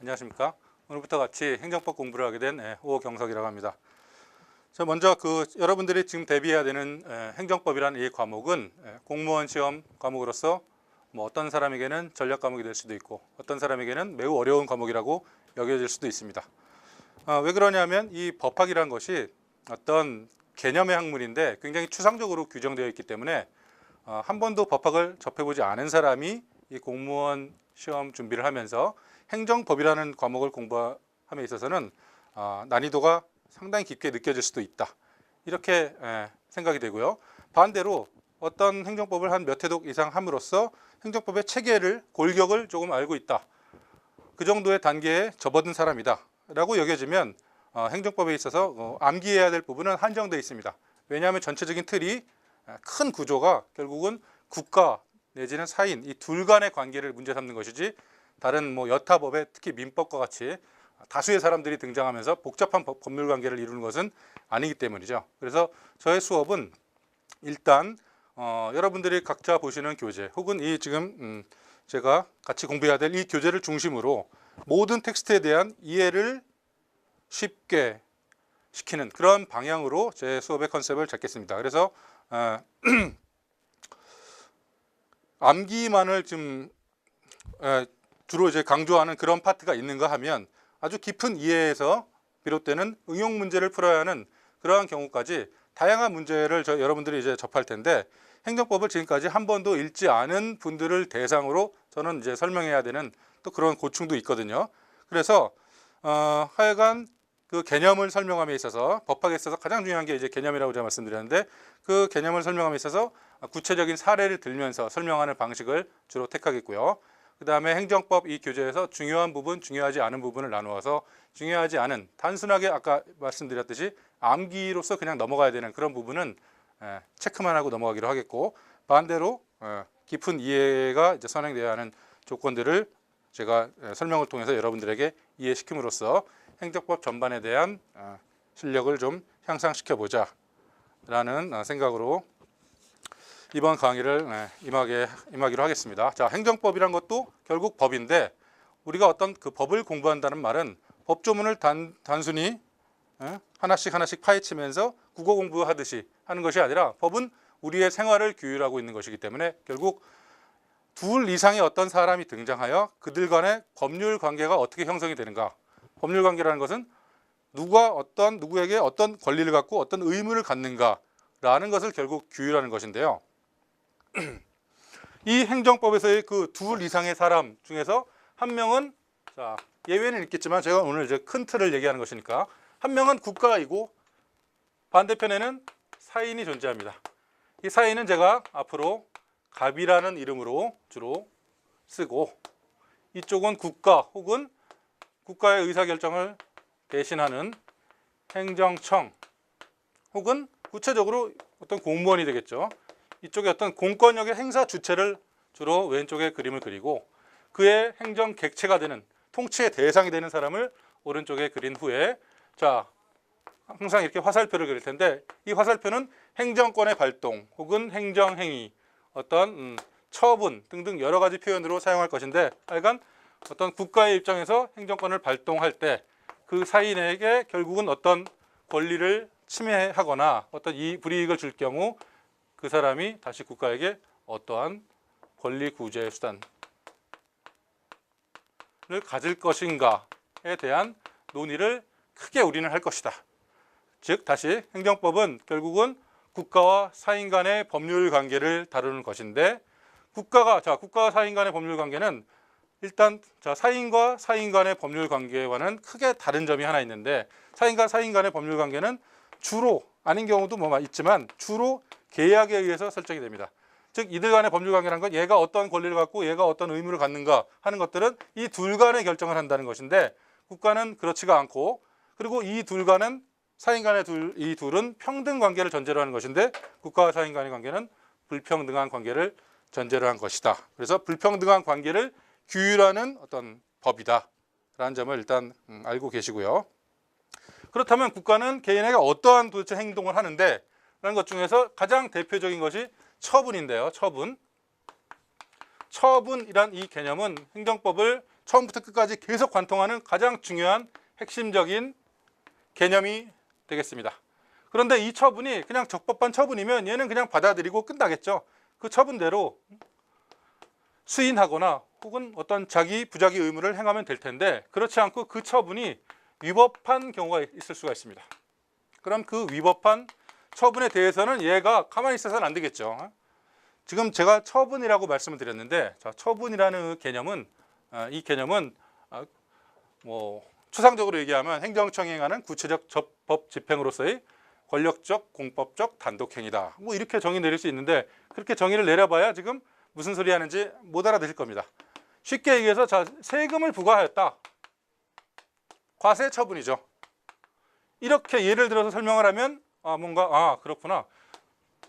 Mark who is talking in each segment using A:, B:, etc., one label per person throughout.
A: 안녕하십니까. 오늘부터 같이 행정법 공부를 하게 된 오경석이라고 합니다. 자, 먼저 여러분들이 지금 대비해야 되는 행정법이라는 이 과목은 공무원 시험 과목으로서 어떤 사람에게는 전략 과목이 될 수도 있고 어떤 사람에게는 매우 어려운 과목이라고 여겨질 수도 있습니다. 왜 그러냐면 이 법학이라는 것이 어떤 개념의 학문인데 굉장히 추상적으로 규정되어 있기 때문에 한 번도 법학을 접해보지 않은 사람이 이 공무원 시험 준비를 하면서 행정법이라는 과목을 공부함에 있어서는 난이도가 상당히 깊게 느껴질 수도 있다. 이렇게 생각이 되고요. 반대로 어떤 행정법을 한 몇 회독 이상 함으로써 행정법의 체계를 골격을 조금 알고 있다. 그 정도의 단계에 접어든 사람이다 라고 여겨지면 행정법에 있어서 암기해야 될 부분은 한정되어 있습니다. 왜냐하면 전체적인 틀이 큰 구조가 결국은 국가 내지는 사인 이 둘 간의 관계를 문제 삼는 것이지 다른 여타법에 특히 민법과 같이 다수의 사람들이 등장하면서 복잡한 법률 관계를 이루는 것은 아니기 때문이죠. 그래서 저의 수업은 일단 여러분들이 각자 보시는 교재 혹은 이 지금 제가 같이 공부해야 될 이 교재를 중심으로 모든 텍스트에 대한 이해를 쉽게 시키는 그런 방향으로 제 수업의 컨셉을 잡겠습니다. 그래서 암기만을 좀 주로 이제 강조하는 그런 파트가 있는가 하면 아주 깊은 이해에서 비롯되는 응용 문제를 풀어야 하는 그러한 경우까지 다양한 문제를 여러분들이 이제 접할 텐데 행정법을 지금까지 한 번도 읽지 않은 분들을 대상으로 저는 이제 설명해야 되는 또 그런 고충도 있거든요. 그래서 하여간 그 개념을 설명함에 있어서 법학에 있어서 가장 중요한 게 이제 개념이라고 제가 말씀드렸는데 그 개념을 설명함에 있어서 구체적인 사례를 들면서 설명하는 방식을 주로 택하겠고요. 그 다음에 행정법 이 교재에서 중요한 부분, 중요하지 않은 부분을 나누어서 중요하지 않은 단순하게 아까 말씀드렸듯이 암기로서 그냥 넘어가야 되는 그런 부분은 체크만 하고 넘어가기로 하겠고 반대로 깊은 이해가 이제 선행되어야 하는 조건들을 제가 설명을 통해서 여러분들에게 이해시킴으로써 행정법 전반에 대한 실력을 좀 향상시켜보자 라는 생각으로 이번 강의를 임하기로 하겠습니다. 자, 행정법이란 것도 결국 법인데 우리가 어떤 그 법을 공부한다는 말은 법조문을 단순히 하나씩 파헤치면서 국어 공부하듯이 하는 것이 아니라 법은 우리의 생활을 규율하고 있는 것이기 때문에 결국 둘 이상의 어떤 사람이 등장하여 그들 간의 법률 관계가 어떻게 형성이 되는가. 법률 관계라는 것은 누구에게 어떤 권리를 갖고 어떤 의무를 갖는가라는 것을 결국 규율하는 것인데요. 이 행정법에서의 그 둘 이상의 사람 중에서 한 명은 자, 예외는 있겠지만 제가 오늘 이제 큰 틀을 얘기하는 것이니까 한 명은 국가이고 반대편에는 사인이 존재합니다. 이 사인은 제가 앞으로 갑이라는 이름으로 주로 쓰고 이쪽은 국가 혹은 국가의 의사결정을 대신하는 행정청 혹은 구체적으로 어떤 공무원이 되겠죠. 이쪽에 어떤 공권력의 행사 주체를 주로 왼쪽에 그림을 그리고 그의 행정 객체가 되는 통치의 대상이 되는 사람을 오른쪽에 그린 후에 자 항상 이렇게 화살표를 그릴 텐데 이 화살표는 행정권의 발동 혹은 행정행위 어떤 처분 등등 여러 가지 표현으로 사용할 것인데 하여간 어떤 국가의 입장에서 행정권을 발동할 때 그 사인에게 결국은 어떤 권리를 침해하거나 어떤 불이익을 줄 경우 그 사람이 다시 국가에게 어떠한 권리 구제 수단을 가질 것인가에 대한 논의를 크게 우리는 할 것이다. 즉 다시 행정법은 결국은 국가와 사인 간의 법률 관계를 다루는 것인데 국가와 사인 간의 법률 관계는 일단 사인과 사인 간의 법률 관계와는 크게 다른 점이 하나 있는데 사인과 사인 간의 법률 관계는 주로 아닌 경우도 있지만 주로 계약에 의해서 설정이 됩니다. 즉 이들 간의 법률 관계라는 건 얘가 어떤 권리를 갖고 얘가 어떤 의무를 갖는가 하는 것들은 이 둘 간의 결정을 한다는 것인데 국가는 그렇지가 않고 그리고 이 둘 간은 사인 간의 이 둘은 평등 관계를 전제로 하는 것인데 국가와 사인 간의 관계는 불평등한 관계를 전제로 한 것이다. 그래서 불평등한 관계를 규율하는 어떤 법이다 라는 점을 일단 알고 계시고요. 그렇다면 국가는 개인에게 어떠한 도대체 행동을 하는데 라는 것 중에서 가장 대표적인 것이 처분인데요. 처분이란 이 개념은 행정법을 처음부터 끝까지 계속 관통하는 가장 중요한 핵심적인 개념이 되겠습니다. 그런데 이 처분이 그냥 적법한 처분이면 얘는 그냥 받아들이고 끝나겠죠. 그 처분대로 수인하거나 혹은 어떤 자기 부작위 의무를 행하면 될 텐데, 그렇지 않고 그 처분이 위법한 경우가 있을 수가 있습니다. 그럼 그 위법한 처분에 대해서는 얘가 가만히 있어서는 안 되겠죠. 지금 제가 처분이라고 말씀을 드렸는데, 자, 처분이라는 개념은 이 개념은 뭐 추상적으로 얘기하면 행정청이 행하는 구체적 법 집행으로서의 권력적 공법적 단독행위다, 뭐 이렇게 정의 내릴 수 있는데, 그렇게 정의를 내려봐야 지금 무슨 소리 하는지 못 알아들을 겁니다. 쉽게 얘기해서, 자, 세금을 부과하였다, 과세 처분이죠. 이렇게 예를 들어서 설명을 하면 뭔가 그렇구나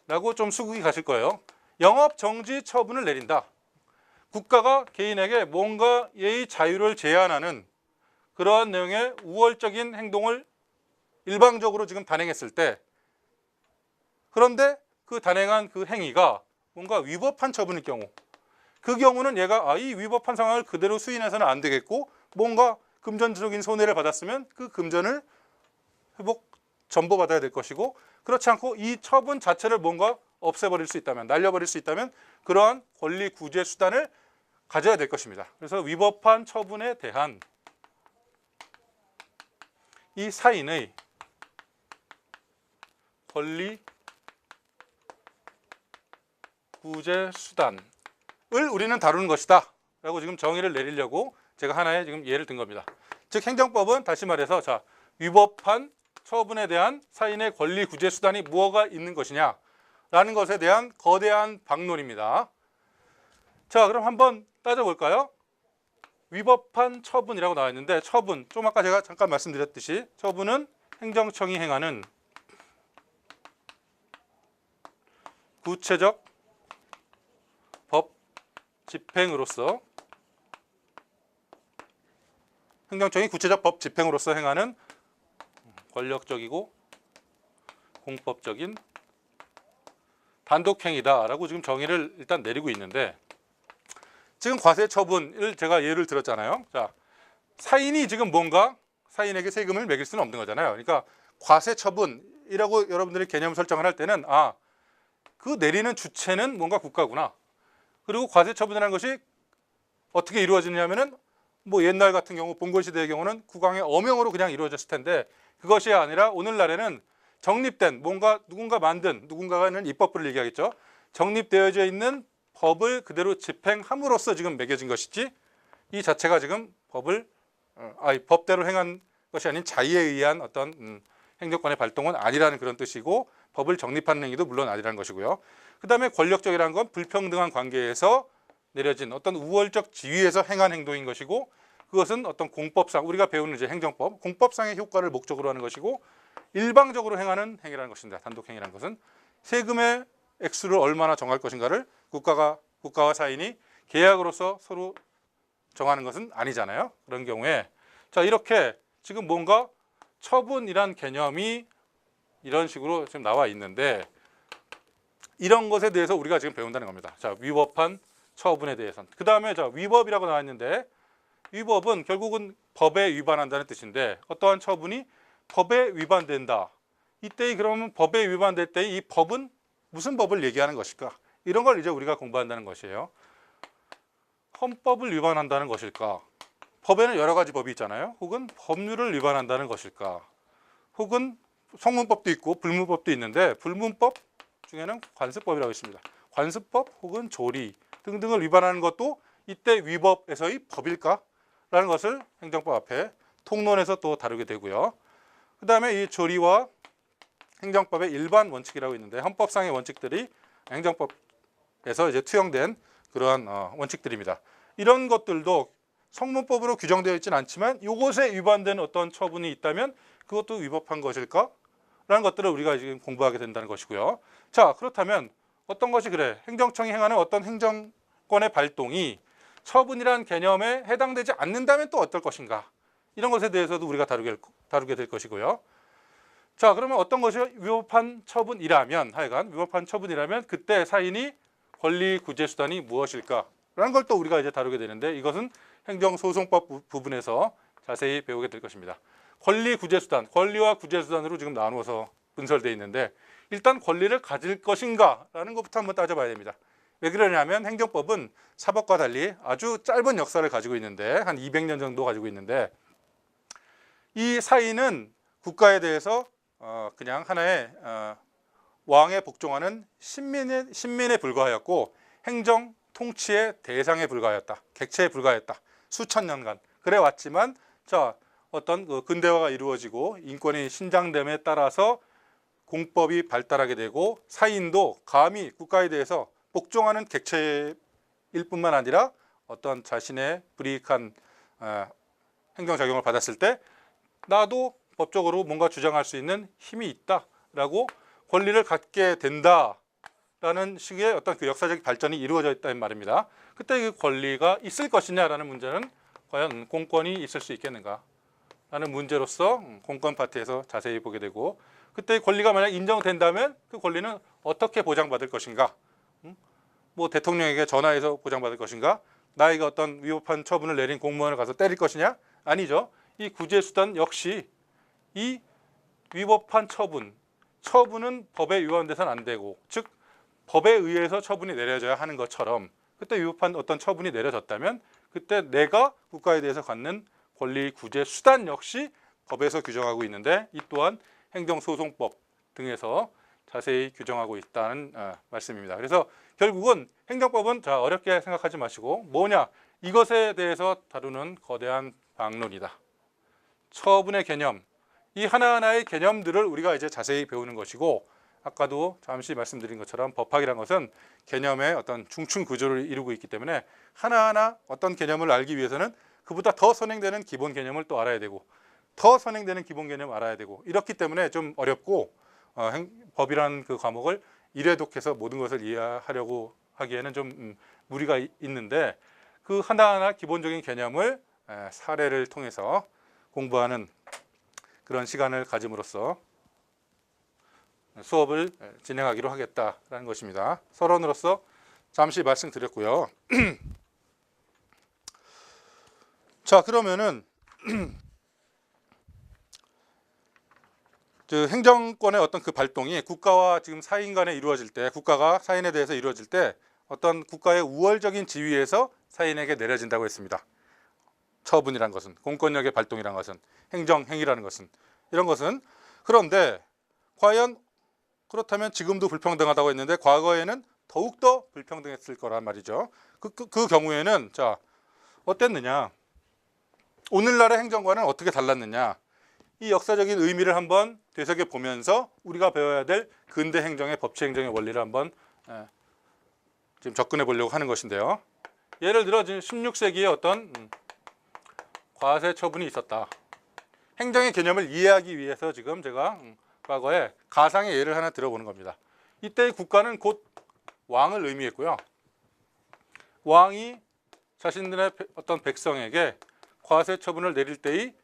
A: 라고 좀 수긍이 가실 거예요. 영업 정지 처분을 내린다, 국가가 개인에게 뭔가 예의 자유를 제한하는 그러한 내용의 우월적인 행동을 일방적으로 지금 단행했을 때, 그런데 그 단행한 그 행위가 뭔가 위법한 처분일 경우, 그 경우는 얘가 이 위법한 상황을 그대로 수인해서는 안 되겠고, 뭔가 금전적인 손해를 받았으면 그 금전을 회복 전보받아야 될 것이고, 그렇지 않고 이 처분 자체를 뭔가 없애버릴 수 있다면, 날려버릴 수 있다면 그러한 권리 구제 수단을 가져야 될 것입니다. 그래서 위법한 처분에 대한 이 사인의 권리 구제 수단을 우리는 다루는 것이다 라고 지금 정의를 내리려고 제가 하나의 지금 예를 든 겁니다. 즉 행정법은 다시 말해서, 자, 위법한 처분에 대한 사인의 권리 구제 수단이 무엇가 있는 것이냐 라는 것에 대한 거대한 방론입니다. 자, 그럼 한번 따져볼까요? 위법한 처분이라고 나와 있는데, 처분, 좀 아까 제가 잠깐 말씀드렸듯이 처분은 행정청이 행하는 구체적 법 집행으로서, 행정청이 구체적 법 집행으로서 행하는 권력적이고 공법적인 단독행위다라고 지금 정의를 일단 내리고 있는데, 지금 과세 처분을 제가 예를 들었잖아요. 자, 사인이 지금 뭔가 사인에게 세금을 매길 수는 없는 거잖아요. 그러니까 과세 처분이라고 여러분들이 개념 설정을 할 때는 그 내리는 주체는 뭔가 국가구나. 그리고 과세 처분이라는 것이 어떻게 이루어지냐면은 뭐 옛날 같은 경우 봉건 시대의 경우는 국왕의 어명으로 그냥 이루어졌을 텐데, 그것이 아니라 오늘날에는 정립된 뭔가 누군가 만든, 누군가가 있는 입법부를 얘기하겠죠. 정립되어져 있는 법을 그대로 집행함으로써 지금 매겨진 것이지, 이 자체가 지금 법대로 행한 것이 아닌 자의에 의한 어떤 행정권의 발동은 아니라는 그런 뜻이고, 법을 정립하는 행위도 물론 아니라는 것이고요. 그 다음에 권력적이라는 건 불평등한 관계에서 내려진 어떤 우월적 지위에서 행한 행동인 것이고, 그것은 어떤 공법상, 우리가 배우는 이제 행정법, 공법상의 효과를 목적으로 하는 것이고, 일방적으로 행하는 행위라는 것입니다. 단독행위라는 것은 세금의 액수를 얼마나 정할 것인가를 국가와 사인이 계약으로서 서로 정하는 것은 아니잖아요. 그런 경우에, 자, 이렇게 지금 뭔가 처분이란 개념이 이런 식으로 지금 나와 있는데, 이런 것에 대해서 우리가 지금 배운다는 겁니다. 자, 위법한 처분에 대해서는. 그 다음에 자, 위법이라고 나와 있는데, 위법은 결국은 법에 위반한다는 뜻인데, 어떠한 처분이 법에 위반된다. 이때 그러면 법에 위반될 때 이 법은 무슨 법을 얘기하는 것일까? 이런 걸 이제 우리가 공부한다는 것이에요. 헌법을 위반한다는 것일까? 법에는 여러 가지 법이 있잖아요. 혹은 법률을 위반한다는 것일까? 혹은 성문법도 있고 불문법도 있는데, 불문법 중에는 관습법이라고 있습니다. 관습법 혹은 조리 등등을 위반하는 것도 이때 위법에서의 법일까? 라는 것을 행정법 앞에 통론에서 또 다루게 되고요. 그 다음에 이 조리와 행정법의 일반 원칙이라고 있는데, 헌법상의 원칙들이 행정법에서 이제 투영된 그러한 원칙들입니다. 이런 것들도 성문법으로 규정되어 있지는 않지만 이것에 위반된 어떤 처분이 있다면 그것도 위법한 것일까? 라는 것들을 우리가 지금 공부하게 된다는 것이고요. 자, 그렇다면 어떤 것이 그래? 행정청이 행하는 어떤 행정권의 발동이 처분이라는 개념에 해당되지 않는다면 또 어떨 것인가? 이런 것에 대해서도 우리가 다루게 될 것이고요. 자, 그러면 어떤 것이 위법한 처분이라면, 하여간 위법한 처분이라면 그때 사인이 권리 구제 수단이 무엇일까? 라는 걸 또 우리가 이제 다루게 되는데, 이것은 행정소송법 부분에서 자세히 배우게 될 것입니다. 권리 구제수단, 권리와 구제수단으로 지금 나누어서 분설되어 있는데 일단 권리를 가질 것인가 라는 것부터 한번 따져봐야 됩니다. 왜 그러냐면 행정법은 사법과 달리 아주 짧은 역사를 가지고 있는데 한 200년 정도 가지고 있는데 이 사인은 국가에 대해서 그냥 하나의 왕에 복종하는 신민에 불과하였고 행정 통치의 대상에 불과하였다. 객체에 불과했다. 수천 년간 그래 왔지만 자 어떤 그 근대화가 이루어지고 인권이 신장됨에 따라서 공법이 발달하게 되고 사인도 감히 국가에 대해서 복종하는 객체일 뿐만 아니라 어떤 자신의 불이익한 행정작용을 받았을 때 나도 법적으로 뭔가 주장할 수 있는 힘이 있다라고 권리를 갖게 된다라는 식의 어떤 그 역사적 발전이 이루어져 있다는 말입니다. 그때 그 권리가 있을 것이냐라는 문제는 과연 공권이 있을 수 있겠는가 라는 문제로서 공권 파트에서 자세히 보게 되고 그때 권리가 만약 인정된다면 그 권리는 어떻게 보장받을 것인가 뭐 대통령에게 전화해서 보장받을 것인가 나에게 어떤 위법한 처분을 내린 공무원을 가서 때릴 것이냐 아니죠. 이 구제수단 역시 이 위법한 처분은 법에 위반돼서는 안 되고 즉 법에 의해서 처분이 내려져야 하는 것처럼 그때 위법한 어떤 처분이 내려졌다면 그때 내가 국가에 대해서 갖는 권리 구제 수단 역시 법에서 규정하고 있는데 이 또한 행정소송법 등에서 자세히 규정하고 있다는 말씀입니다. 그래서 결국은 행정법은 자 어렵게 생각하지 마시고 뭐냐 이것에 대해서 다루는 거대한 방론이다. 처분의 개념 이 하나하나의 개념들을 우리가 이제 자세히 배우는 것이고 아까도 잠시 말씀드린 것처럼 법학이라는 것은 개념의 어떤 중층 구조를 이루고 있기 때문에 하나하나 어떤 개념을 알기 위해서는 그보다 더 선행되는 기본 개념을 또 알아야 되고 더 선행되는 기본 개념을 알아야 되고 이렇기 때문에 좀 어렵고 법이라는 그 과목을 일회독해서 모든 것을 이해하려고 하기에는 좀 무리가 있는데 그 하나하나 기본적인 개념을 사례를 통해서 공부하는 그런 시간을 가짐으로써 수업을 진행하기로 하겠다라는 것입니다. 서론으로서 잠시 말씀드렸고요. 자 그러면은 행정권의 어떤 그 발동이 국가와 지금 사인 간에 이루어질 때 국가가 사인에 대해서 이루어질 때 어떤 국가의 우월적인 지위에서 사인에게 내려진다고 했습니다. 처분이란 것은 공권력의 발동이란 것은 행정행위라는 것은 이런 것은 그런데 과연 그렇다면 지금도 불평등하다고 했는데 과거에는 더욱더 불평등했을 거란 말이죠. 그 경우에는 자 어땠느냐 오늘날의 행정과는 어떻게 달랐느냐 이 역사적인 의미를 한번 되새겨 보면서 우리가 배워야 될 근대 행정의 법치 행정의 원리를 한번 지금 접근해 보려고 하는 것인데요. 예를 들어 지금 16세기에 어떤 과세 처분이 있었다. 행정의 개념을 이해하기 위해서 지금 제가 과거에 가상의 예를 하나 들어보는 겁니다. 이때의 국가는 곧 왕을 의미했고요. 왕이 자신들의 어떤 백성에게 과세 처분을 내릴 때의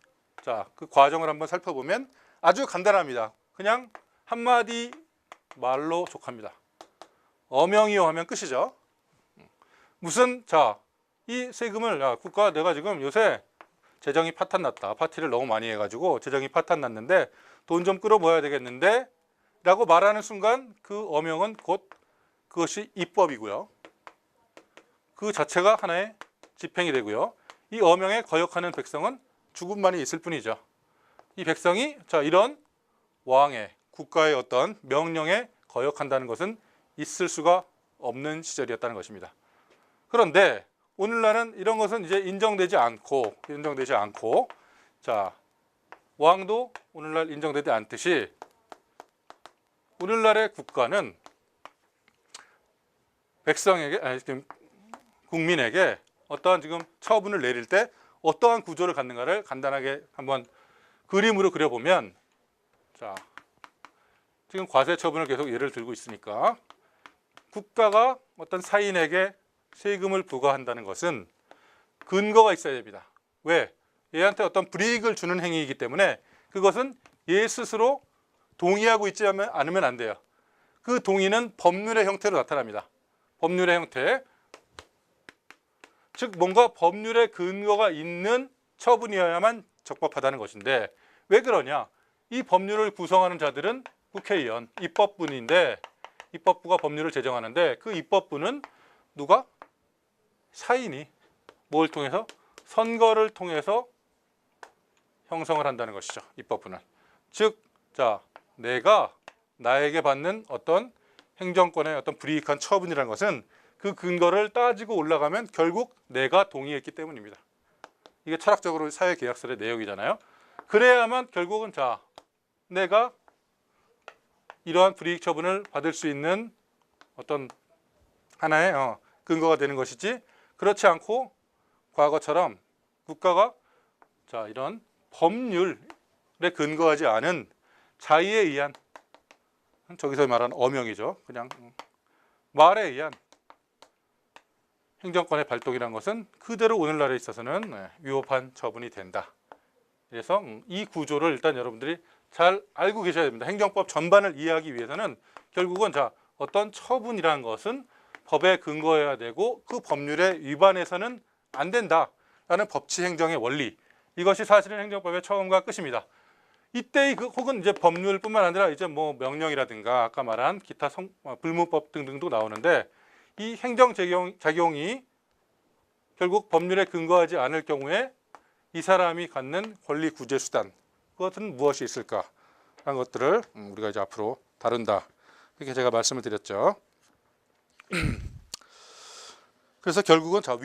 A: 그 과정을 한번 살펴보면 아주 간단합니다. 그냥 한마디 말로 족합니다. 어명이요 하면 끝이죠. 무슨 이 세금을 국가 내가 지금 요새 재정이 파탄났다. 파티를 너무 많이 해가지고 재정이 파탄났는데 돈 좀 끌어모아야 되겠는데 라고 말하는 순간 그 어명은 곧 그것이 입법이고요. 그 자체가 하나의 집행이 되고요. 이 어명에 거역하는 백성은 죽음만이 있을 뿐이죠. 이 백성이 이런 왕의 국가의 어떤 명령에 거역한다는 것은 있을 수가 없는 시절이었다는 것입니다. 그런데 오늘날은 이런 것은 이제 인정되지 않고 왕도 오늘날 인정되지 않듯이 오늘날의 국가는 국민에게 어떠한 지금 처분을 내릴 때 어떠한 구조를 갖는가를 간단하게 한번 그림으로 그려보면 지금 과세 처분을 계속 예를 들고 있으니까 국가가 어떤 사인에게 세금을 부과한다는 것은 근거가 있어야 됩니다. 왜? 얘한테 어떤 불이익을 주는 행위이기 때문에 그것은 얘 스스로 동의하고 있지 않으면 안 돼요. 그 동의는 법률의 형태로 나타납니다. 법률의 형태. 즉 뭔가 법률에 근거가 있는 처분이어야만 적법하다는 것인데 왜 그러냐? 이 법률을 구성하는 자들은 국회의원, 입법부인데 입법부가 법률을 제정하는데 그 입법부는 누가? 사인이 뭘 통해서? 선거를 통해서 형성을 한다는 것이죠. 입법부는. 즉, 자, 내가 나에게 받는 어떤 행정권의 어떤 불이익한 처분이라는 것은 그 근거를 따지고 올라가면 결국 내가 동의했기 때문입니다. 이게 철학적으로 사회계약설의 내용이잖아요. 그래야만 결국은 자, 내가 이러한 불이익 처분을 받을 수 있는 어떤 하나의 근거가 되는 것이지 그렇지 않고 과거처럼 국가가 자, 이런 법률에 근거하지 않은 자의에 의한 저기서 말하는 어명이죠. 그냥 말에 의한 행정권의 발동이라는 것은 그대로 오늘날에 있어서는 위법한 처분이 된다. 그래서 이 구조를 일단 여러분들이 잘 알고 계셔야 됩니다. 행정법 전반을 이해하기 위해서는 결국은 자, 어떤 처분이라는 것은 법에 근거해야 되고 그 법률에 위반해서는 안 된다라는 법치 행정의 원리. 이것이 사실은 행정법의 처음과 끝입니다. 이때의 혹은 이제 법률뿐만 아니라 이제 뭐 명령이라든가 아까 말한 기타 불문법 등등도 나오는데 이 행정 작용이 결국 법률에 근거하지 않을 경우에 이 사람이 갖는 권리 구제 수단 그것은 무엇이 있을까 하는 것들을 우리가 이제 앞으로 다룬다 이렇게 제가 말씀을 드렸죠. 그래서 결국은 자,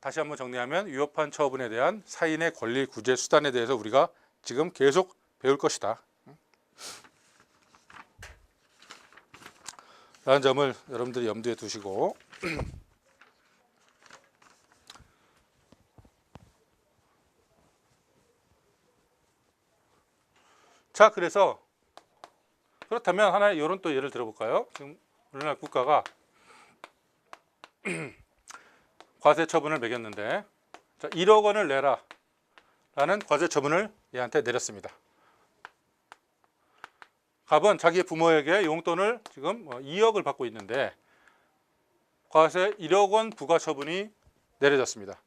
A: 다시 한번 정리하면 위법한 처분에 대한 사인의 권리 구제 수단에 대해서 우리가 지금 계속 배울 것이다 라는 점을 여러분들이 염두에 두시고 자, 그래서 그렇다면 하나의 이런 또 예를 들어볼까요? 지금 우리나라 국가가 과세 처분을 매겼는데 자, 1억 원을 내라 라는 과세 처분을 얘한테 내렸습니다. 갑은 자기 부모에게 용돈을 지금 2억을 받고 있는데 과세 1억 원 부과 처분이 내려졌습니다.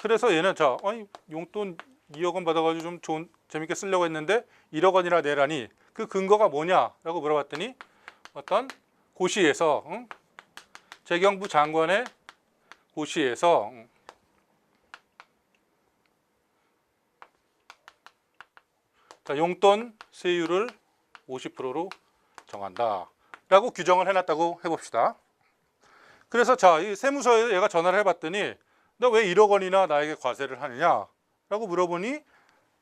A: 그래서 얘는 자, 아니 용돈 2억 원 받아가지고 좀 재밌게 쓰려고 했는데 1억 원이나 내라니 그 근거가 뭐냐라고 물어봤더니 어떤 고시에서 재경부 장관의 고시에서 자, 용돈 세율을 50%로 정한다라고 규정을 해놨다고 해봅시다. 그래서 자, 이 세무서에 얘가 전화를 해봤더니 너 왜 1억 원이나 나에게 과세를 하느냐라고 물어보니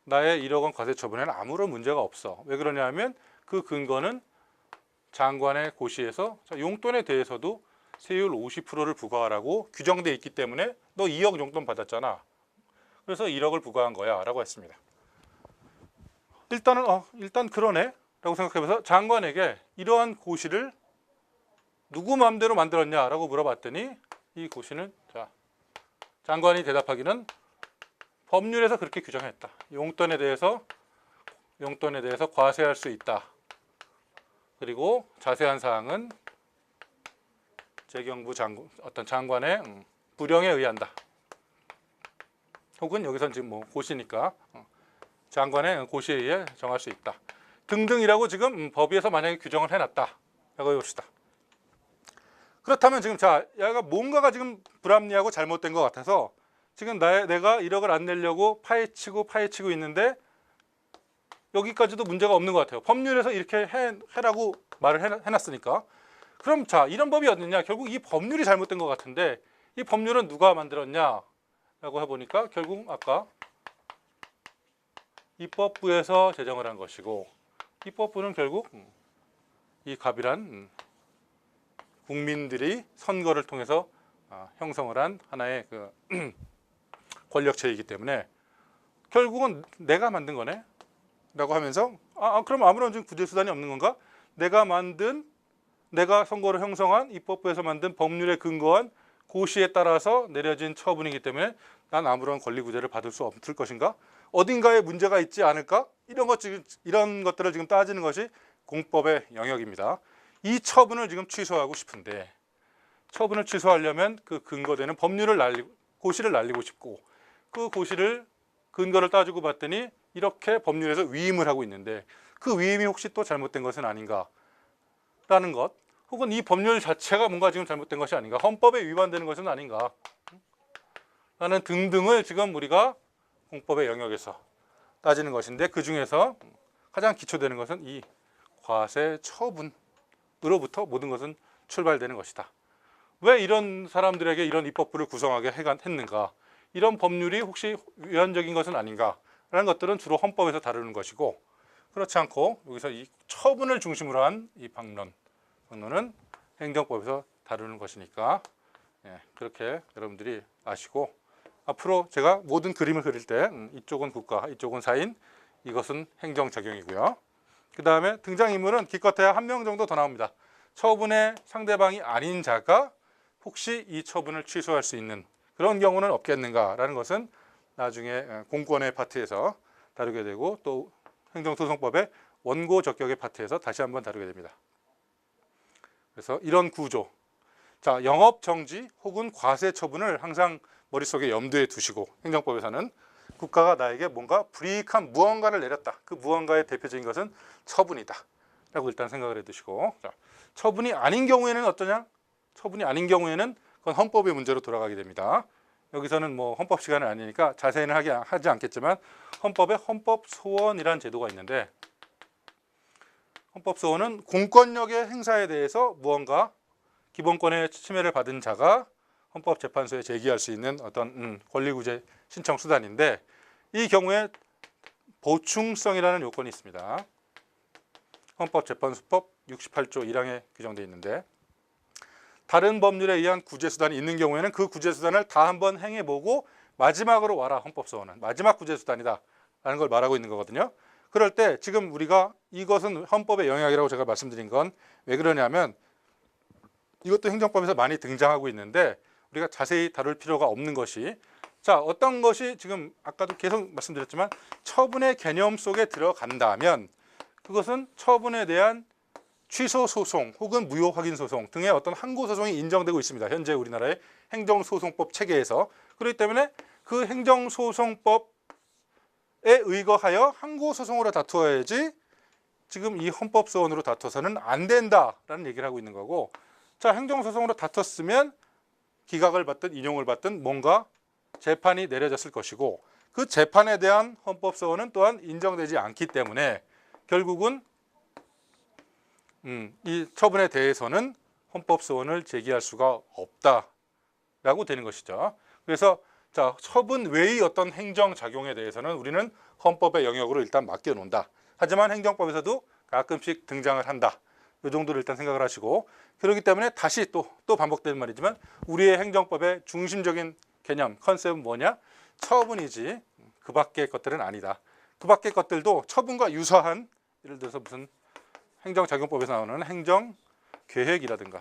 A: 나의 1억 원 과세 처분에는 아무런 문제가 없어. 왜 그러냐 하면 그 근거는 장관의 고시에서 용돈에 대해서도 세율 50%를 부과하라고 규정되어 있기 때문에 너 2억 용돈 받았잖아. 그래서 1억을 부과한 거야 라고 했습니다. 일단 그러네 라고 생각해보면서 장관에게 이러한 고시를 누구 마음대로 만들었냐라고 물어봤더니 이 고시는 자, 장관이 대답하기는 법률에서 그렇게 규정했다. 용돈에 대해서 과세할 수 있다. 그리고 자세한 사항은 재경부 어떤 장관의 불령에 의한다. 혹은 여기선 지금 뭐 고시니까 장관의 고시에 의해 정할 수 있다. 등등이라고 지금 법위에서 만약에 규정을 해놨다라고 해봅시다. 그렇다면 지금 자, 얘가 뭔가가 지금 불합리하고 잘못된 것 같아서 지금 내가 1억을 안 내려고 파헤치고 있는데 여기까지도 문제가 없는 것 같아요. 법률에서 이렇게 해라고 말을 해놨으니까. 그럼 자, 이런 법이 어딨냐? 결국 이 법률이 잘못된 것 같은데 이 법률은 누가 만들었냐? 라고 해보니까 결국 아까 입법부에서 제정을 한 것이고 입법부는 결국 이 갑이란 국민들이 선거를 통해서 형성을 한 하나의 그 권력체이기 때문에 결국은 내가 만든 거네 라고 하면서 그럼 아무런 구제수단이 없는 건가? 내가 선거를 형성한 입법부에서 만든 법률에 근거한 고시에 따라서 내려진 처분이기 때문에 난 아무런 권리 구제를 받을 수 없을 것인가? 어딘가에 문제가 있지 않을까? 이런 것들을 지금 따지는 것이 공법의 영역입니다. 이 처분을 지금 취소하고 싶은데 처분을 취소하려면 그 근거되는 법률을 고시를 날리고 싶고, 그 고시를 근거를 따지고 봤더니 이렇게 법률에서 위임을 하고 있는데 그 위임이 혹시 또 잘못된 것은 아닌가라는 것, 혹은 이 법률 자체가 뭔가 지금 잘못된 것이 아닌가, 헌법에 위반되는 것은 아닌가 라는 등등을 지금 우리가 공법의 영역에서 따지는 것인데, 그 중에서 가장 기초되는 것은 이 과세 처분으로부터 모든 것은 출발되는 것이다. 왜 이런 사람들에게 이런 입법부를 구성하게 했는가, 이런 법률이 혹시 위헌적인 것은 아닌가라는 것들은 주로 헌법에서 다루는 것이고, 그렇지 않고 여기서 이 처분을 중심으로 한 이 방론은 행정법에서 다루는 것이니까, 그렇게 여러분들이 아시고, 앞으로 제가 모든 그림을 그릴 때 이쪽은 국가, 이쪽은 사인, 이것은 행정작용이고요. 그 다음에 등장인물은 기껏해야 한 명 정도 더 나옵니다. 처분의 상대방이 아닌 자가 혹시 이 처분을 취소할 수 있는 그런 경우는 없겠는가라는 것은 나중에 공권의 파트에서 다루게 되고, 또 행정소송법의 원고 적격의 파트에서 다시 한번 다루게 됩니다. 그래서 이런 구조, 자, 영업정지 혹은 과세 처분을 항상 머릿속에 염두에 두시고, 행정법에서는 국가가 나에게 뭔가 불이익한 무언가를 내렸다, 그 무언가의 대표적인 것은 처분이다 라고 일단 생각을 해두시고, 자, 처분이 아닌 경우에는 어떠냐? 처분이 아닌 경우에는 그건 헌법의 문제로 돌아가게 됩니다. 여기서는 뭐 헌법 시간은 아니니까 자세히는 하지 않겠지만, 헌법에 헌법소원이라는 제도가 있는데, 헌법소원은 공권력의 행사에 대해서 무언가 기본권의 침해를 받은 자가 헌법재판소에 제기할 수 있는 어떤 권리구제 신청 수단인데, 이 경우에 보충성이라는 요건이 있습니다. 헌법재판소법 68조 1항에 규정되어 있는데, 다른 법률에 의한 구제수단이 있는 경우에는 그 구제수단을 다 한번 행해보고 마지막으로 와라, 헌법소원은 마지막 구제수단이다 라는 걸 말하고 있는 거거든요. 그럴 때 지금 우리가 이것은 헌법의 영역이라고 제가 말씀드린 건 왜 그러냐면, 이것도 행정법에서 많이 등장하고 있는데 우리가 자세히 다룰 필요가 없는 것이, 자, 어떤 것이 지금 아까도 계속 말씀드렸지만 처분의 개념 속에 들어간다면 그것은 처분에 대한 취소 소송 혹은 무효 확인 소송 등의 어떤 항고 소송이 인정되고 있습니다. 현재 우리나라의 행정소송법 체계에서. 그렇기 때문에 그 행정소송법에 의거하여 항고 소송으로 다투어야지 지금 이 헌법소원으로 다투어서는 안 된다라는 얘기를 하고 있는 거고, 자, 행정소송으로 다퉜으면 기각을 받든 인용을 받든 뭔가 재판이 내려졌을 것이고, 그 재판에 대한 헌법소원은 또한 인정되지 않기 때문에 결국은 이 처분에 대해서는 헌법소원을 제기할 수가 없다라고 되는 것이죠. 그래서 자, 처분 외의 어떤 행정작용에 대해서는 우리는 헌법의 영역으로 일단 맡겨놓는다. 하지만 행정법에서도 가끔씩 등장을 한다. 이 정도를 일단 생각을 하시고, 그렇기 때문에 다시 또 반복되는 말이지만 우리의 행정법의 중심적인 개념, 컨셉은 뭐냐? 처분이지 그 밖의 것들은 아니다. 그 밖의 것들도 처분과 유사한, 예를 들어서 무슨 행정작용법에서 나오는 행정계획이라든가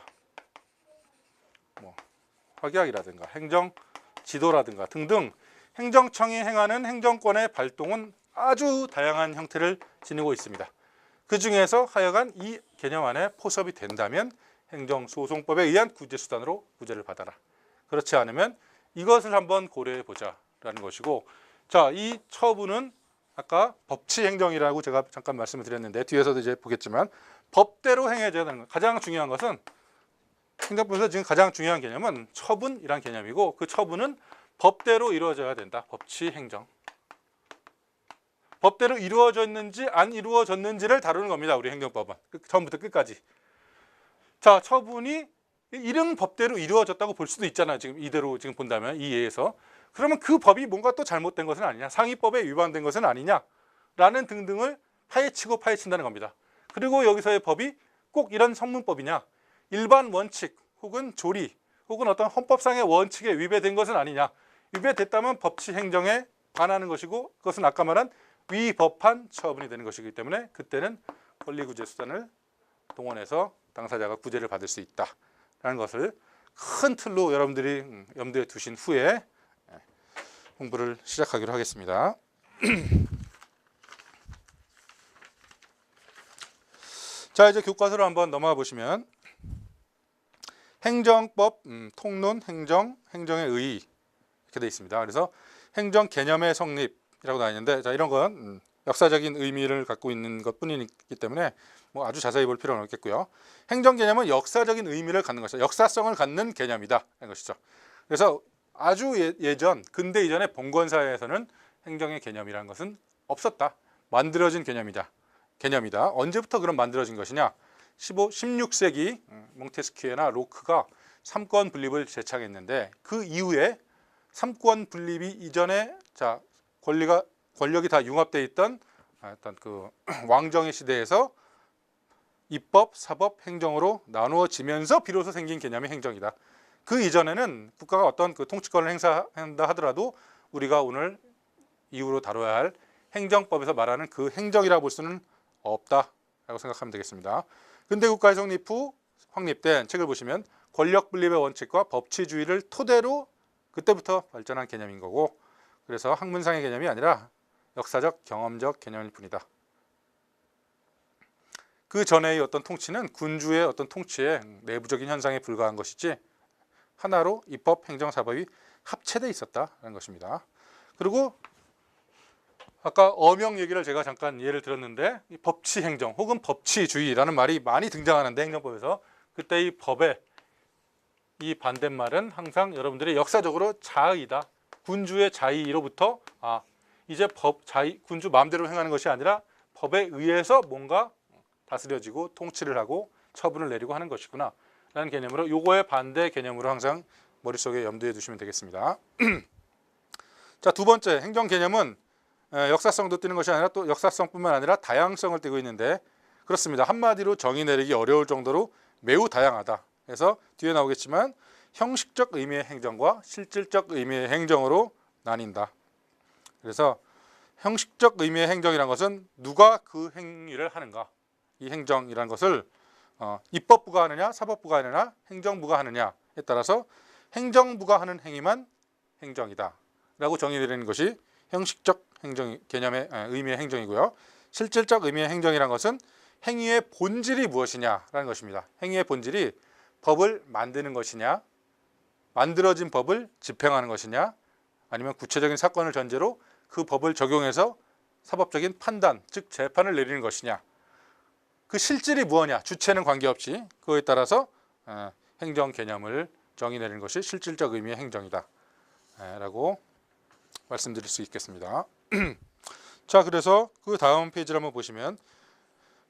A: 뭐 확약이라든가 행정지도라든가 등등 행정청이 행하는 행정권의 발동은 아주 다양한 형태를 지니고 있습니다. 그 중에서 하여간 이 개념 안에 포섭이 된다면 행정소송법에 의한 구제수단으로 구제를 받아라. 그렇지 않으면 이것을 한번 고려해 보자라는 것이고, 자, 이 처분은 아까 법치행정이라고 제가 잠깐 말씀을 드렸는데 뒤에서도 이제 보겠지만 법대로 행해져야 되는 것. 가장 중요한 것은 행정법에서 지금 가장 중요한 개념은 처분이란 개념이고, 그 처분은 법대로 이루어져야 된다. 법치행정. 법대로 이루어졌는지 안 이루어졌는지를 다루는 겁니다. 우리 행정법은 처음부터 끝까지. 자, 처분이 이런 법대로 이루어졌다고 볼 수도 있잖아요. 지금 이대로 지금 본다면 이 예에서. 그러면 그 법이 뭔가 또 잘못된 것은 아니냐, 상위법에 위반된 것은 아니냐라는 등등을 파헤치고 파헤친다는 겁니다. 그리고 여기서의 법이 꼭 이런 성문법이냐, 일반 원칙 혹은 조리 혹은 어떤 헌법상의 원칙에 위배된 것은 아니냐, 위배됐다면 법치행정에 관하는 것이고, 그것은 아까 말한 위법한 처분이 되는 것이기 때문에 그때는 권리구제수단을 동원해서 당사자가 구제를 받을 수 있다라는 것을 큰 틀로 여러분들이 염두에 두신 후에 공부를 시작하기로 하겠습니다. 자, 이제 교과서로 한번 넘어가 보시면 행정법, 통론, 행정, 행정의 의 이렇게 되어 있습니다. 그래서 행정 개념의 성립이라고 나와 있는데, 자, 이런 건 역사적인 의미를 갖고 있는 것뿐이기 때문에 뭐 아주 자세히 볼 필요는 없겠고요. 행정 개념은 역사적인 의미를 갖는 것이다. 역사성을 갖는 개념이다 하는 것이죠. 그래서 아주 예전 근대 이전의 봉건 사회에서는 행정의 개념이라는 것은 없었다. 만들어진 개념이다. 언제부터 그럼 만들어진 것이냐? 16세기 몽테스키에나 로크가 삼권 분립을 제창했는데, 그 이후에 삼권 분립이 이전에 자 권력이 다 융합되어 있던 어떤 그 왕정의 시대에서 입법, 사법, 행정으로 나누어지면서 비로소 생긴 개념이 행정이다. 그 이전에는 국가가 어떤 그 통치권을 행사한다 하더라도 우리가 오늘 이후로 다뤄야 할 행정법에서 말하는 그 행정이라고 볼 수는 없다라고 생각하면 되겠습니다. 근대 국가의 성립 후 확립된 책을 보시면 권력 분립의 원칙과 법치주의를 토대로 그때부터 발전한 개념인 거고, 그래서 학문상의 개념이 아니라 역사적 경험적 개념일 뿐이다. 그 전의 어떤 통치는 군주의 어떤 통치의 내부적인 현상에 불과한 것이지 하나로 입법, 행정, 사법이 합체되어 있었다는 것입니다. 그리고 아까 어명 얘기를 제가 잠깐 예를 들었는데, 이 법치행정 혹은 법치주의라는 말이 많이 등장하는데 행정법에서, 그때 이 법의 이 반대말은 항상 여러분들이 역사적으로 자의다. 군주의 자의로부터 이제 군주 마음대로 행하는 것이 아니라 법에 의해서 뭔가 다스려지고 통치를 하고 처분을 내리고 하는 것이구나 라는 개념으로, 요거의 반대 개념으로 항상 머릿속에 염두에 두시면 되겠습니다. 자, 두 번째, 행정 개념은 역사성도 띠는 것이 아니라 또 역사성뿐만 아니라 다양성을 띠고 있는데, 그렇습니다. 한마디로 정의 내리기 어려울 정도로 매우 다양하다. 그래서 뒤에 나오겠지만 형식적 의미의 행정과 실질적 의미의 행정으로 나뉜다. 그래서 형식적 의미의 행정이라는 것은 누가 그 행위를 하는가, 이 행정이라는 것을 입법부가 하느냐 사법부가 하느냐 행정부가 하느냐에 따라서 행정부가 하는 행위만 행정이다 라고 정의 내리는 것이 형식적 행정 개념의 의미의 행정이고요. 실질적 의미의 행정이라는 것은 행위의 본질이 무엇이냐라는 것입니다. 행위의 본질이 법을 만드는 것이냐, 만들어진 법을 집행하는 것이냐, 아니면 구체적인 사건을 전제로 그 법을 적용해서 사법적인 판단, 즉 재판을 내리는 것이냐, 그 실질이 무엇이냐, 주체는 관계없이 그거에 따라서 행정 개념을 정의 내리는 것이 실질적 의미의 행정이다 라고 말씀드릴 수 있겠습니다. 자, 그래서 그 다음 페이지를 한번 보시면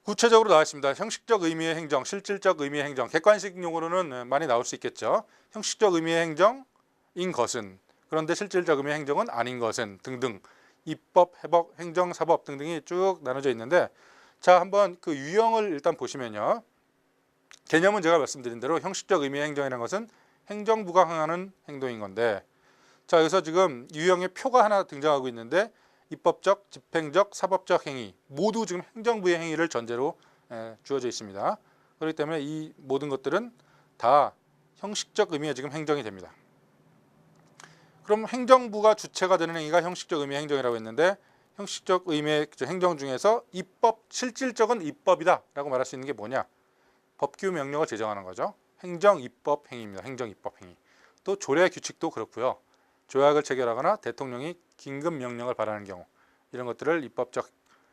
A: 구체적으로 나와 있습니다. 형식적 의미의 행정, 실질적 의미의 행정. 객관식 용어로는 많이 나올 수 있겠죠. 형식적 의미의 행정인 것은, 그런데 실질적 의미의 행정은 아닌 것은 등등, 입법, 해법, 행정, 사법 등등이 쭉 나눠져 있는데, 자, 한번 그 유형을 일단 보시면요. 개념은 제가 말씀드린 대로 형식적 의미의 행정이라는 것은 행정부가 행하는 행동인 건데, 자, 여기서 지금 유형의 표가 하나 등장하고 있는데, 입법적, 집행적, 사법적 행위 모두 지금 행정부의 행위를 전제로 주어져 있습니다. 그렇기 때문에 이 모든 것들은 다 형식적 의미의 지금 행정이 됩니다. 그럼 행정부가 주체가 되는 행위가 형식적 의미의 행정이라고 했는데, 형식적 의미의 행정 중에서 입법, 실질적은 입법이다 라고 말할 수 있는 게 뭐냐? 법규 명령을 제정하는 거죠. 행정 입법 행위입니다. 행정 입법 행위. 또 조례 규칙도 그렇고요. 조약을 체결하거나 대통령이 긴급 명령을 발하는 경우, 이런 것들을 입법적,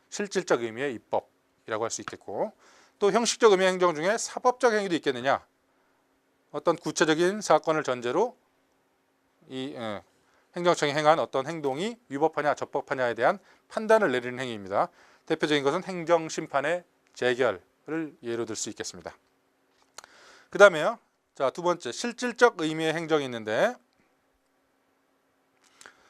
A: 실질적 의미의 입법이라고 할 수 있겠고, 또 형식적 의미의 행정 중에 사법적 행위도 있겠느냐? 어떤 구체적인 사건을 전제로 이 행정청이 행한 어떤 행동이 위법하냐 적법하냐에 대한 판단을 내리는 행위입니다. 대표적인 것은 행정심판의 재결을 예로 들 수 있겠습니다. 그 다음에요. 자, 두 번째, 실질적 의미의 행정이 있는데,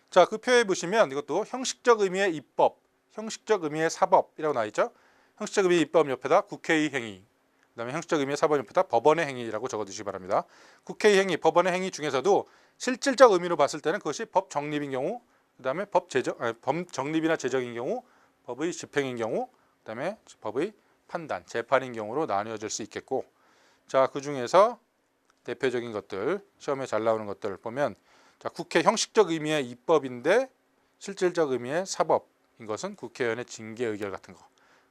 A: 자, 그 표에 보시면 이것도 형식적 의미의 입법, 형식적 의미의 사법이라고 나와 있죠. 형식적 의미의 입법 옆에다 국회의 행위, 그 다음에 형식적 의미의 사법 옆에다 법원의 행위라고 적어두시기 바랍니다. 국회의 행위, 법원의 행위 중에서도 실질적 의미로 봤을 때는 그것이 법 정립인 경우, 그 다음에 법 정립이나 제정인 경우, 법의 집행인 경우, 그 다음에 법의 판단, 재판인 경우로 나뉘어질 수 있겠고, 자, 그 중에서 대표적인 것들, 시험에 잘 나오는 것들 보면, 자, 국회 형식적 의미의 입법인데 실질적 의미의 사법인 것은 국회의원의 징계 의결 같은 거.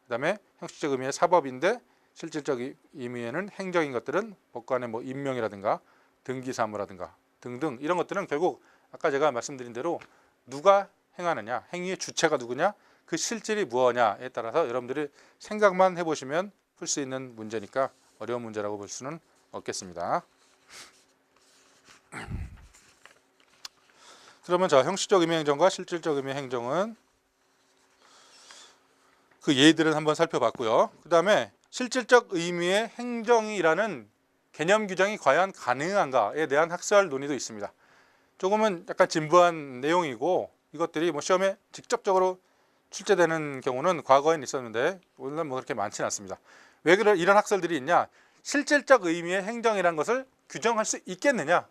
A: 그 다음에 형식적 의미의 사법인데 실질적 의미에는 행정인 것들은 법관의 뭐 임명이라든가 등기사무라든가 등등 이런 것들은 결국 아까 제가 말씀드린 대로 누가 행하느냐, 행위의 주체가 누구냐, 그 실질이 무엇냐에 따라서 여러분들이 생각만 해보시면 풀 수 있는 문제니까 어려운 문제라고 볼 수는 없겠습니다. 그러면 자, 형식적 의미의 행정과 실질적 의미의 행정은 그 예들은 한번 살펴봤고요. 그 다음에 실질적 의미의 행정이라는 개념 규정이 과연 가능한가에 대한 학설 논의도 있습니다. 조금은 약간 진부한 내용이고 이것들이 뭐 시험에 직접적으로 출제되는 경우는 과거엔 있었는데 오늘은 뭐 그렇게 많지는 않습니다. 왜 이런 학설들이 있냐? 실질적 의미의 행정이라는 것을 규정할 수 있겠느냐?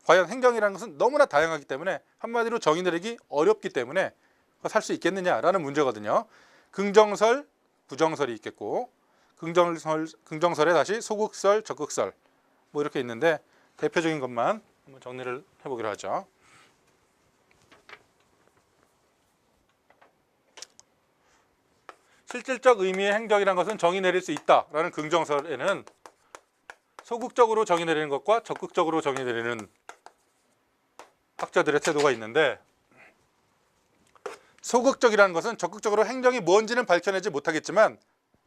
A: 과연 행정이라는 것은 너무나 다양하기 때문에 한마디로 정의 내리기 어렵기 때문에 그걸 할 수 있겠느냐라는 문제거든요. 긍정설, 부정설이 있겠고 긍정설에 다시 소극설, 적극설 뭐 이렇게 있는데 대표적인 것만 한번 정리를 해보기로 하죠. 실질적 의미의 행정이라는 것은 정의 내릴 수 있다라는 긍정설에는 소극적으로 정의 내리는 것과 적극적으로 정의 내리는 학자들의 태도가 있는데 소극적이라는 것은 적극적으로 행정이 뭔지는 밝혀내지 못하겠지만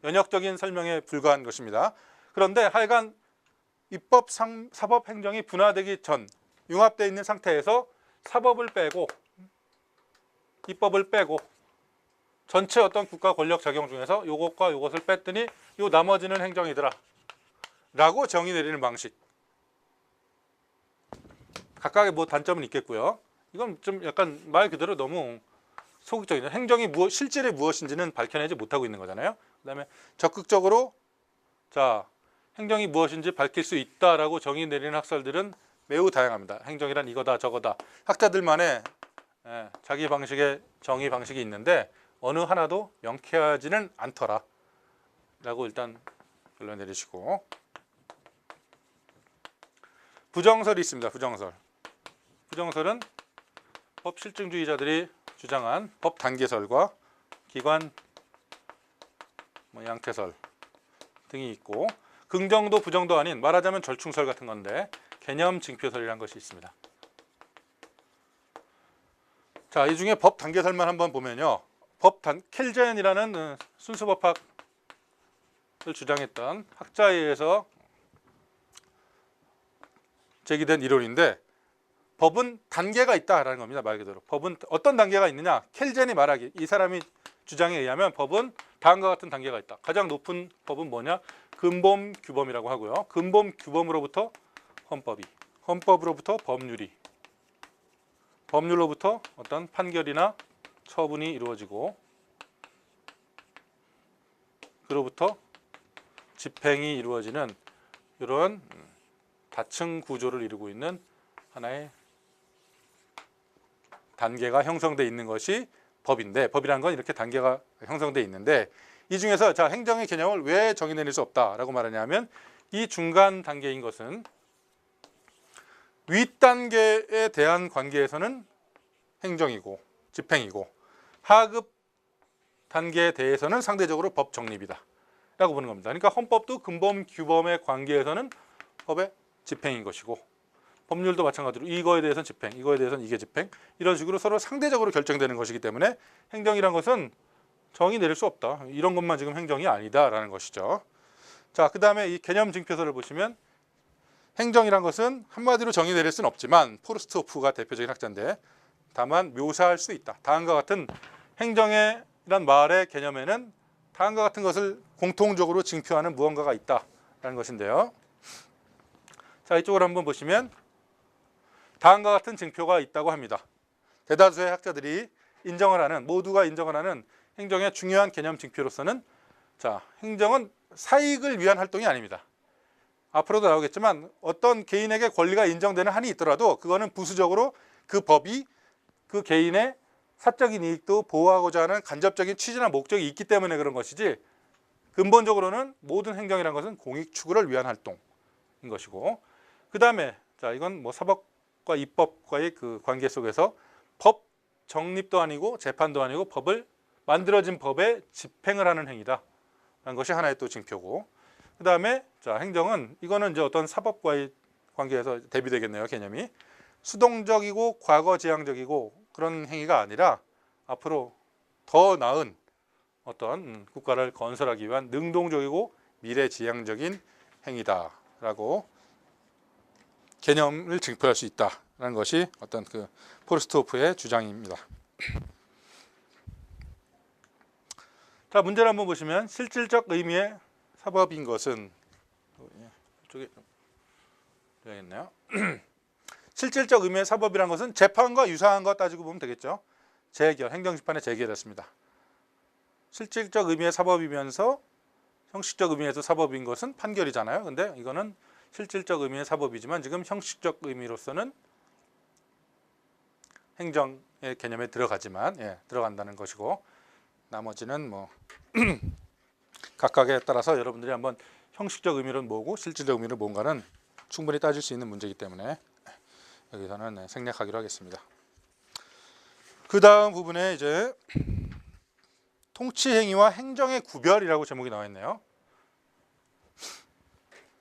A: 연역적인 설명에 불과한 것입니다. 그런데 하여간 입법, 사법, 행정이 분화되기 전 융합되어 있는 상태에서 사법을 빼고 입법을 빼고 전체 어떤 국가 권력 작용 중에서 요것과 요것을 뺐더니 요 나머지는 행정이더라 라고 정의 내리는 방식. 각각의 뭐 단점은 있겠고요. 이건 좀 약간 말 그대로 너무 소극적이죠. 행정이 실질이 무엇인지는 밝혀내지 못하고 있는 거잖아요. 그 다음에 적극적으로 자 행정이 무엇인지 밝힐 수 있다라고 정의 내리는 학설들은 매우 다양합니다. 행정이란 이거다 저거다. 학자들만의 자기 방식의 정의 방식이 있는데 어느 하나도 명쾌하지는 않더라 라고 일단 결론 내리시고 부정설이 있습니다. 부정설은 법 실증주의자들이 주장한 법 단계설과 기관 양태설 등이 있고 긍정도 부정도 아닌 말하자면 절충설 같은 건데 개념 징표설이라는 것이 있습니다. 자, 이 중에 법 단계설만 한번 보면요. 켈젠이라는 순수법학을 주장했던 학자에 의해서 제기된 이론인데 법은 단계가 있다라는 겁니다. 말 그대로. 법은 어떤 단계가 있느냐? 켈젠이 말하기. 이 사람이 주장에 의하면 법은 다음과 같은 단계가 있다. 가장 높은 법은 뭐냐? 근본 규범이라고 하고요. 근본 규범으로부터 헌법이, 헌법으로부터 법률이, 법률로부터 어떤 판결이나 처분이 이루어지고 그로부터 집행이 이루어지는 이런 다층 구조를 이루고 있는 하나의 단계가 형성되어 있는 것이 법인데 법이라는 건 이렇게 단계가 형성되어 있는데 이 중에서 자 행정의 개념을 왜 정의 내릴 수 없다라고 말하냐면 이 중간 단계인 것은 윗단계에 대한 관계에서는 행정이고 집행이고 하급 단계에 대해서는 상대적으로 법 정립이다 라고 보는 겁니다. 그러니까 헌법도 근본 규범의 관계에서는 법의 집행인 것이고 법률도 마찬가지로 이거에 대해서는 집행, 이거에 대해서는 이게 집행 이런 식으로 서로 상대적으로 결정되는 것이기 때문에 행정이란 것은 정의 내릴 수 없다. 이런 것만 지금 행정이 아니다라는 것이죠. 자, 그 다음에 이 개념 징표설을 보시면 행정이란 것은 한마디로 정의 내릴 수는 없지만 포르스트호프가 대표적인 학자인데 다만 묘사할 수 있다. 다음과 같은 행정이란 말의 개념에는 다음과 같은 것을 공통적으로 징표하는 무언가가 있다라는 것인데요. 자, 이쪽으로 한번 보시면 다음과 같은 징표가 있다고 합니다. 대다수의 학자들이 인정을 하는 모두가 인정을 하는 행정의 중요한 개념 징표로서는 자, 행정은 사익을 위한 활동이 아닙니다. 앞으로도 나오겠지만 어떤 개인에게 권리가 인정되는 한이 있더라도 그거는 부수적으로 그 법이 그 개인의 사적인 이익도 보호하고자 하는 간접적인 취지나 목적이 있기 때문에 그런 것이지 근본적으로는 모든 행정이라는 것은 공익 추구를 위한 활동인 것이고 그 다음에 자 이건 뭐 사법과 입법과의 그 관계 속에서 법 정립도 아니고 재판도 아니고 법을 만들어진 법에 집행을 하는 행위다 라는 것이 하나의 또 징표고 그 다음에 자, 행정은 이거는 이제 어떤 사법과의 관계에서 대비되겠네요. 개념이 수동적이고 과거지향적이고 그런 행위가 아니라 앞으로 더 나은 어떤 국가를 건설하기 위한 능동적이고 미래지향적인 행위다라고 개념을 증표할 수 있다라는 것이 어떤 그 포르스트호프의 주장입니다. 자, 문제를 한번 보시면 실질적 의미의 사법인 것은 이쪽에 되겠네요. 실질적 의미의 사법이란 것은 재판과 유사한 것 따지고 보면 되겠죠. 재결, 행정심판의 재결이었습니다. 실질적 의미의 사법이면서 형식적 의미에서 사법인 것은 판결이잖아요. 근데 이거는 실질적 의미의 사법이지만 지금 형식적 의미로서는 행정의 개념에 들어가지만 들어간다는 것이고 나머지는 뭐 각각에 따라서 여러분들이 한번 형식적 의미는 뭐고 실질적 의미는 뭔가는 충분히 따질 수 있는 문제이기 때문에 여기서는 생략하기로 하겠습니다. 그 다음 부분에 이제 통치행위와 행정의 구별이라고 제목이 나와 있네요.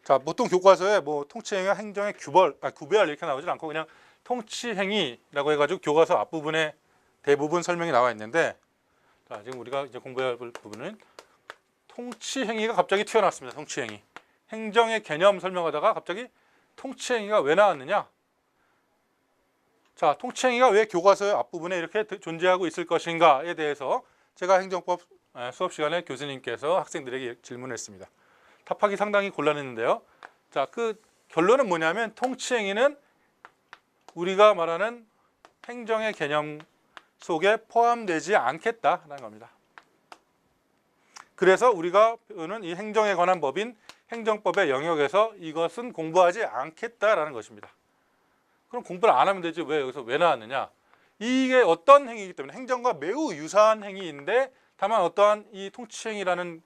A: 자, 보통 교과서에 뭐 통치행위와 행정의 구별 이렇게 나오진 않고 그냥 통치행위라고 해가지고 교과서 앞부분에 대부분 설명이 나와 있는데, 자, 지금 우리가 이제 공부해야 할 부분은 통치행위가 갑자기 튀어나왔습니다. 통치행위. 행정의 개념 설명하다가 갑자기 통치행위가 왜 나왔느냐? 자, 통치행위가 왜 교과서의 앞부분에 이렇게 존재하고 있을 것인가에 대해서 제가 행정법 수업 시간에 교수님께서 학생들에게 질문을 했습니다. 답하기 상당히 곤란했는데요. 자, 그 결론은 뭐냐면 통치행위는 우리가 말하는 행정의 개념 속에 포함되지 않겠다라는 겁니다. 그래서 우리가 배우는 이 행정에 관한 법인 행정법의 영역에서 이것은 공부하지 않겠다라는 것입니다. 그럼 공부를 안 하면 되지 왜 여기서 왜 나왔느냐? 이게 어떤 행위이기 때문에 행정과 매우 유사한 행위인데 다만 어떠한 이 통치행위라는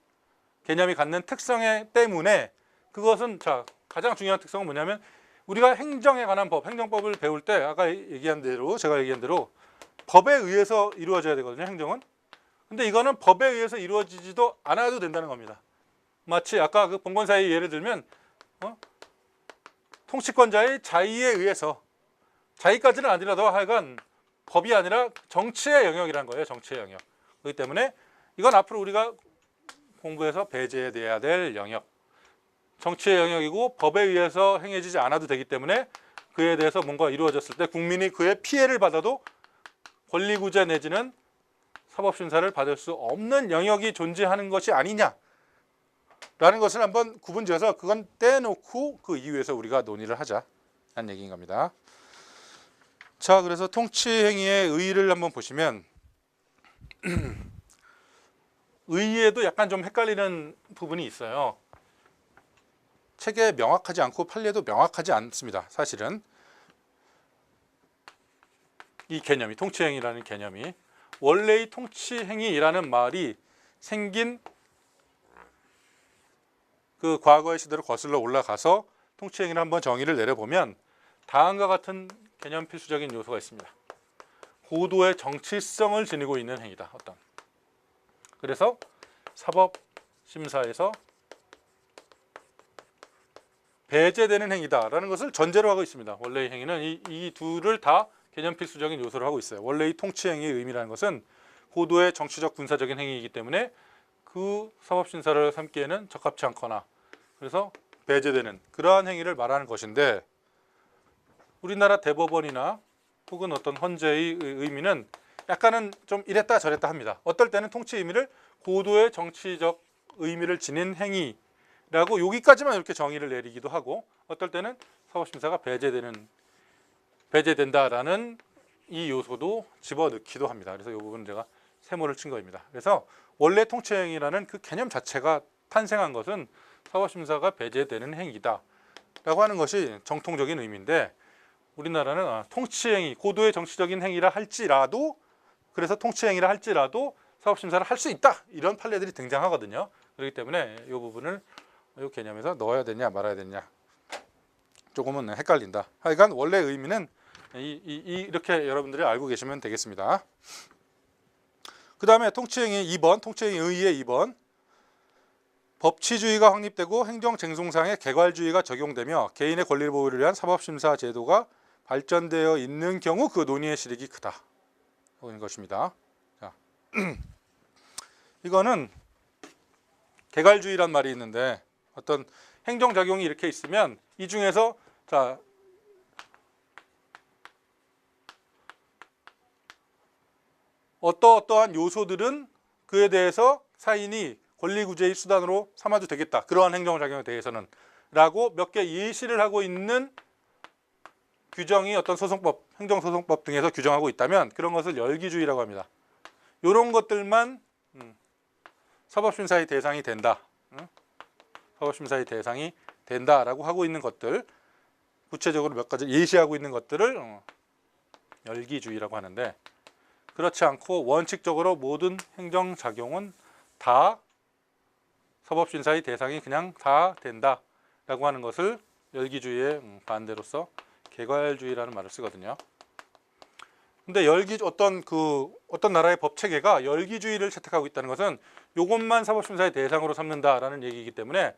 A: 개념이 갖는 특성 때문에 그것은 자 가장 중요한 특성은 뭐냐면 우리가 행정에 관한 법, 행정법을 배울 때 아까 얘기한 대로 제가 얘기한 대로 법에 의해서 이루어져야 되거든요. 행정은. 근데 이거는 법에 의해서 이루어지지도 않아도 된다는 겁니다. 마치 아까 그 봉건사의 예를 들면 통치권자의 자의에 의해서 자의까지는 아니라도 하여간 법이 아니라 정치의 영역이라는 거예요. 정치의 영역. 그렇기 때문에 이건 앞으로 우리가 공부해서 배제돼야 될 영역. 정치의 영역이고 법에 의해서 행해지지 않아도 되기 때문에 그에 대해서 뭔가 이루어졌을 때 국민이 그의 피해를 받아도 권리구제 내지는 사법심사를 받을 수 없는 영역이 존재하는 것이 아니냐라는 것을 한번 구분지어서 그건 떼놓고 그 이유에서 우리가 논의를 하자는 얘기인 겁니다. 자, 그래서 통치행위의 의의를 한번 보시면 의의에도 약간 좀 헷갈리는 부분이 있어요. 책에 명확하지 않고 판례도 명확하지 않습니다. 사실은 이 개념이 통치행위라는 개념이 원래의 통치행위라는 말이 생긴 그 과거의 시대로 거슬러 올라가서 통치행위를 한번 정의를 내려보면 다음과 같은 개념 필수적인 요소가 있습니다. 고도의 정치성을 지니고 있는 행위다. 어떤. 그래서 사법심사에서 배제되는 행위다라는 것을 전제로 하고 있습니다. 원래의 행위는 이 둘을 다 개념 필수적인 요소로 하고 있어요. 원래의 통치행위의 의미라는 것은 고도의 정치적 군사적인 행위이기 때문에 그 사법심사를 삼기에는 적합치 않거나 그래서 배제되는 그러한 행위를 말하는 것인데 우리나라 대법원이나 혹은 어떤 헌재의 의미는 약간은 좀 이랬다 저랬다 합니다. 어떨 때는 통치 의미를 고도의 정치적 의미를 지닌 행위라고 여기까지만 이렇게 정의를 내리기도 하고 어떨 때는 사법심사가 배제된다라는 이 요소도 집어넣기도 합니다. 그래서 이 부분은 제가 세모를 친 겁니다. 그래서 원래 통치행위라는 그 개념 자체가 탄생한 것은 사법심사가 배제되는 행위다 라고 하는 것이 정통적인 의미인데 우리나라는 통치행위, 고도의 정치적인 행위라 할지라도 그래서 통치행위라 할지라도 사법심사를 할 수 있다 이런 판례들이 등장하거든요. 그렇기 때문에 이 부분을 이 개념에서 넣어야 되냐 말아야 되냐 조금은 헷갈린다. 하여간 원래 의미는 이렇게 여러분들이 알고 계시면 되겠습니다. 그 다음에 통치행위 2번, 통치행위 의의 2번. 법치주의가 확립되고 행정쟁송상의 개괄주의가 적용되며 개인의 권리 보호를 위한 사법심사 제도가 발전되어 있는 경우 그 논의의 실익이 크다. 하는 것입니다. 자, 이거는 개괄주의란 말이 있는데 어떤 행정작용이 이렇게 있으면 이 중에서 자 어떠한 요소들은 그에 대해서 사인이 권리구제의 수단으로 삼아도 되겠다. 그러한 행정작용에 대해서는 라고 몇 개 예시를 하고 있는 규정이 어떤 소송법, 행정소송법 등에서 규정하고 있다면 그런 것을 열기주의라고 합니다. 이런 것들만 사법심사의 대상이 된다. 사법심사의 대상이 된다라고 하고 있는 것들, 구체적으로 몇 가지 예시하고 있는 것들을 열기주의라고 하는데, 그렇지 않고 원칙적으로 모든 행정작용은 다 사법심사의 대상이 그냥 다 된다라고 하는 것을 열기주의의 반대로서 개괄주의라는 말을 쓰거든요. 근데 어떤 나라의 법 체계가 열기주의를 채택하고 있다는 것은 이것만 사법심사의 대상으로 삼는다라는 얘기이기 때문에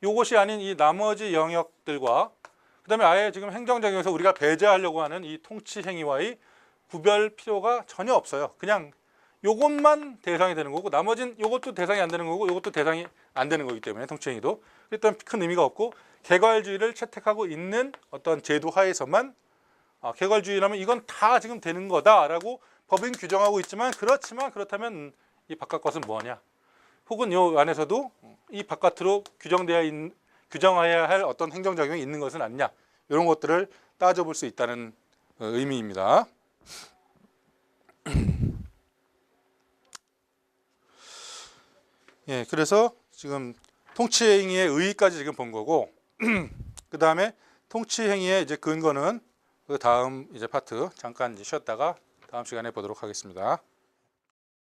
A: 이것이 아닌 이 나머지 영역들과 그다음에 아예 지금 행정작용에서 우리가 배제하려고 하는 이 통치행위와의 구별 필요가 전혀 없어요. 그냥 이것만 대상이 되는 거고 나머지는 이것도 대상이 안 되는 거고 이것도 대상이 안 되는 거기 때문에 통치행위도 일단 큰 의미가 없고 개괄주의를 채택하고 있는 어떤 제도 하에서만 개괄주의라면 이건 다 지금 되는 거다라고 법인 규정하고 있지만 그렇다면 이 바깥 것은 뭐냐? 혹은 이 안에서도 이 바깥으로 규정해야 할 어떤 행정작용이 있는 것은 아니냐? 이런 것들을 따져볼 수 있다는 의미입니다. 예, 그래서 지금 통치행위의 의의까지 지금 본 거고, 그 다음에 통치행위의 이제 근거는 그 다음 이제 파트 잠깐 이제 쉬었다가 다음 시간에 보도록 하겠습니다.